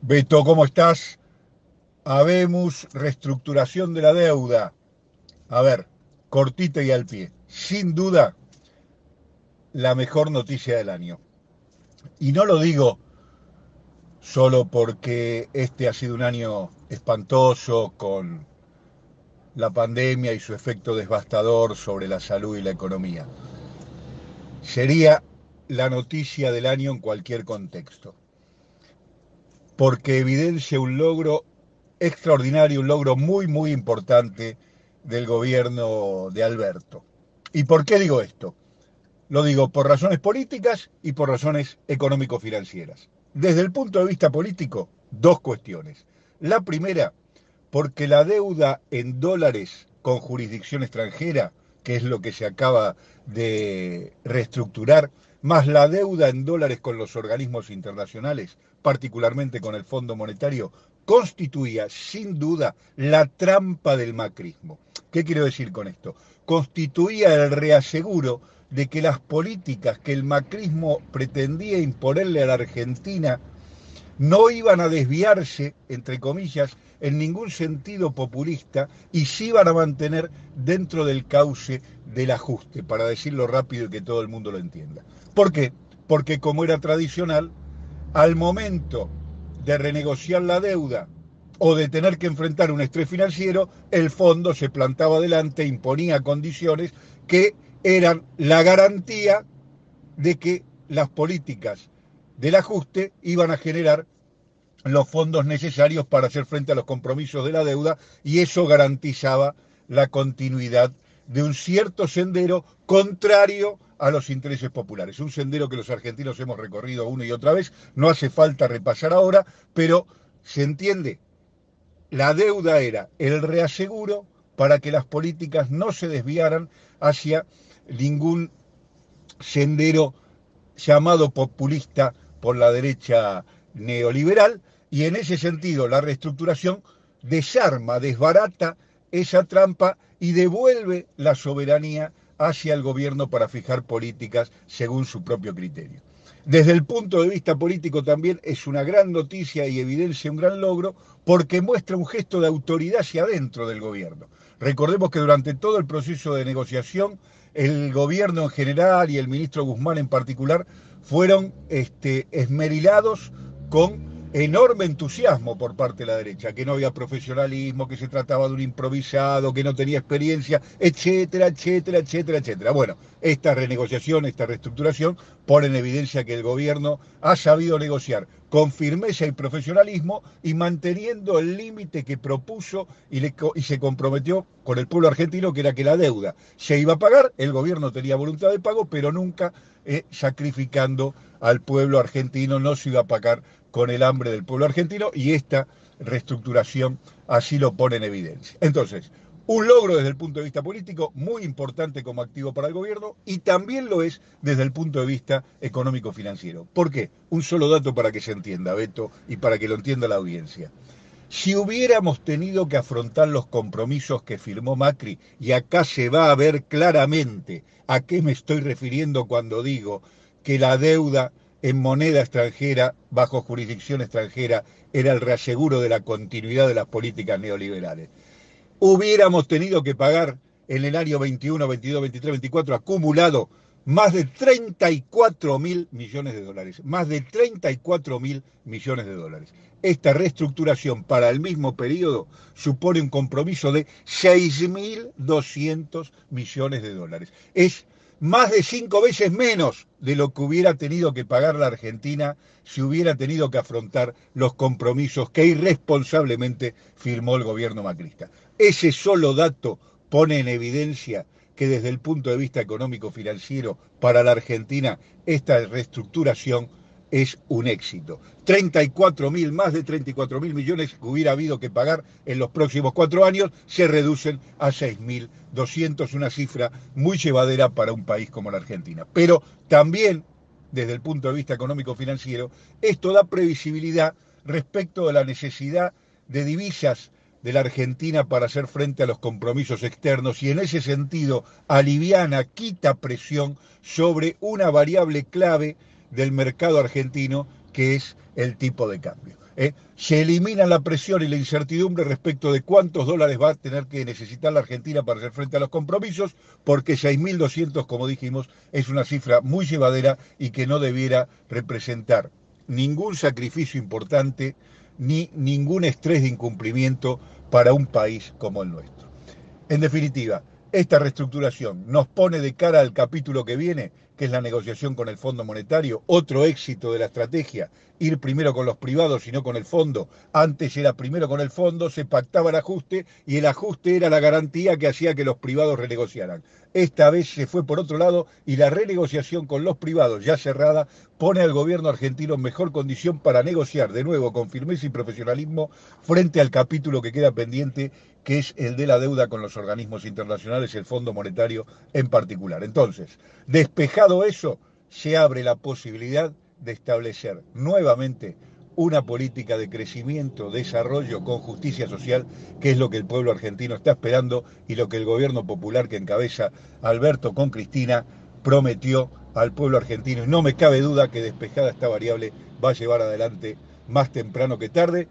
Beto, ¿cómo estás? Habemos reestructuración de la deuda. A ver, cortita y al pie. Sin duda, la mejor noticia del año. Y no lo digo solo porque este ha sido un año espantoso con la pandemia y su efecto devastador sobre la salud y la economía. Sería la noticia del año en cualquier contexto, porque evidencia un logro extraordinario, un logro muy, muy importante del gobierno de Alberto. ¿Y por qué digo esto? Lo digo por razones políticas y por razones económico-financieras. Desde el punto de vista político, dos cuestiones. La primera, porque la deuda en dólares con jurisdicción extranjera, que es lo que se acaba de reestructurar, más la deuda en dólares con los organismos internacionales, particularmente con el Fondo Monetario, constituía sin duda la trampa del macrismo. ¿Qué quiero decir con esto? Constituía el reaseguro de que las políticas que el macrismo pretendía imponerle a la Argentina no iban a desviarse, entre comillas, en ningún sentido populista y sí iban a mantener dentro del cauce del ajuste, para decirlo rápido y que todo el mundo lo entienda. ¿Por qué? Porque como era tradicional, al momento de renegociar la deuda o de tener que enfrentar un estrés financiero, el fondo se plantaba adelante, imponía condiciones que eran la garantía de que las políticas del ajuste iban a generar los fondos necesarios para hacer frente a los compromisos de la deuda y eso garantizaba la continuidad de un cierto sendero contrario a los intereses populares. Un sendero que los argentinos hemos recorrido una y otra vez, no hace falta repasar ahora, pero se entiende, la deuda era el reaseguro para que las políticas no se desviaran hacia ningún sendero llamado populista por la derecha neoliberal, y en ese sentido la reestructuración desarma, desbarata esa trampa y devuelve la soberanía hacia el gobierno para fijar políticas según su propio criterio. Desde el punto de vista político también es una gran noticia y evidencia un gran logro porque muestra un gesto de autoridad hacia adentro del gobierno. Recordemos que durante todo el proceso de negociación el gobierno en general y el ministro Guzmán en particular fueron esmerilados con enorme entusiasmo por parte de la derecha, que no había profesionalismo, que se trataba de un improvisado, que no tenía experiencia, etcétera, etcétera, etcétera, etcétera. Bueno, esta renegociación, esta reestructuración pone en evidencia que el gobierno ha sabido negociar con firmeza y profesionalismo y manteniendo el límite que propuso y se comprometió con el pueblo argentino, que era que la deuda se iba a pagar, el gobierno tenía voluntad de pago, pero nunca sacrificando al pueblo argentino, no se iba a pagar con el hambre del pueblo argentino y esta reestructuración así lo pone en evidencia. Entonces, un logro desde el punto de vista político muy importante como activo para el gobierno y también lo es desde el punto de vista económico-financiero. ¿Por qué? Un solo dato para que se entienda, Beto, y para que lo entienda la audiencia. Si hubiéramos tenido que afrontar los compromisos que firmó Macri, y acá se va a ver claramente a qué me estoy refiriendo cuando digo que la deuda en moneda extranjera, bajo jurisdicción extranjera, era el reaseguro de la continuidad de las políticas neoliberales. Hubiéramos tenido que pagar en el año 21, 22, 23, 24 acumulado más de 34 mil millones de dólares. Más de 34 mil millones de dólares. Esta reestructuración para el mismo periodo supone un compromiso de 6.200 millones de dólares. Es más de 5 veces menos de lo que hubiera tenido que pagar la Argentina si hubiera tenido que afrontar los compromisos que irresponsablemente firmó el gobierno macrista. Ese solo dato pone en evidencia que desde el punto de vista económico-financiero para la Argentina esta reestructuración es un éxito. 34 mil, más de 34 mil millones que hubiera habido que pagar en los próximos 4 años se reducen a 6.200, una cifra muy llevadera para un país como la Argentina. Pero también, desde el punto de vista económico-financiero, esto da previsibilidad respecto de la necesidad de divisas de la Argentina para hacer frente a los compromisos externos y en ese sentido aliviana, quita presión sobre una variable clave del mercado argentino, que es el tipo de cambio. Se elimina la presión y la incertidumbre respecto de cuántos dólares va a tener que necesitar la Argentina para hacer frente a los compromisos, porque 6.200, como dijimos, es una cifra muy llevadera y que no debiera representar ningún sacrificio importante ni ningún estrés de incumplimiento para un país como el nuestro. En definitiva, esta reestructuración nos pone de cara al capítulo que viene, que es la negociación con el Fondo Monetario, otro éxito de la estrategia, ir primero con los privados y no con el fondo. Antes era primero con el fondo, se pactaba el ajuste y el ajuste era la garantía que hacía que los privados renegociaran. Esta vez se fue por otro lado y la renegociación con los privados ya cerrada pone al gobierno argentino en mejor condición para negociar de nuevo con firmeza y profesionalismo frente al capítulo que queda pendiente, que es el de la deuda con los organismos internacionales, el Fondo Monetario en particular. Entonces, despejado eso, se abre la posibilidad de establecer nuevamente una política de crecimiento, desarrollo con justicia social, que es lo que el pueblo argentino está esperando y lo que el gobierno popular que encabeza Alberto con Cristina prometió al pueblo argentino. Y no me cabe duda que despejada esta variable va a llevar adelante más temprano que tarde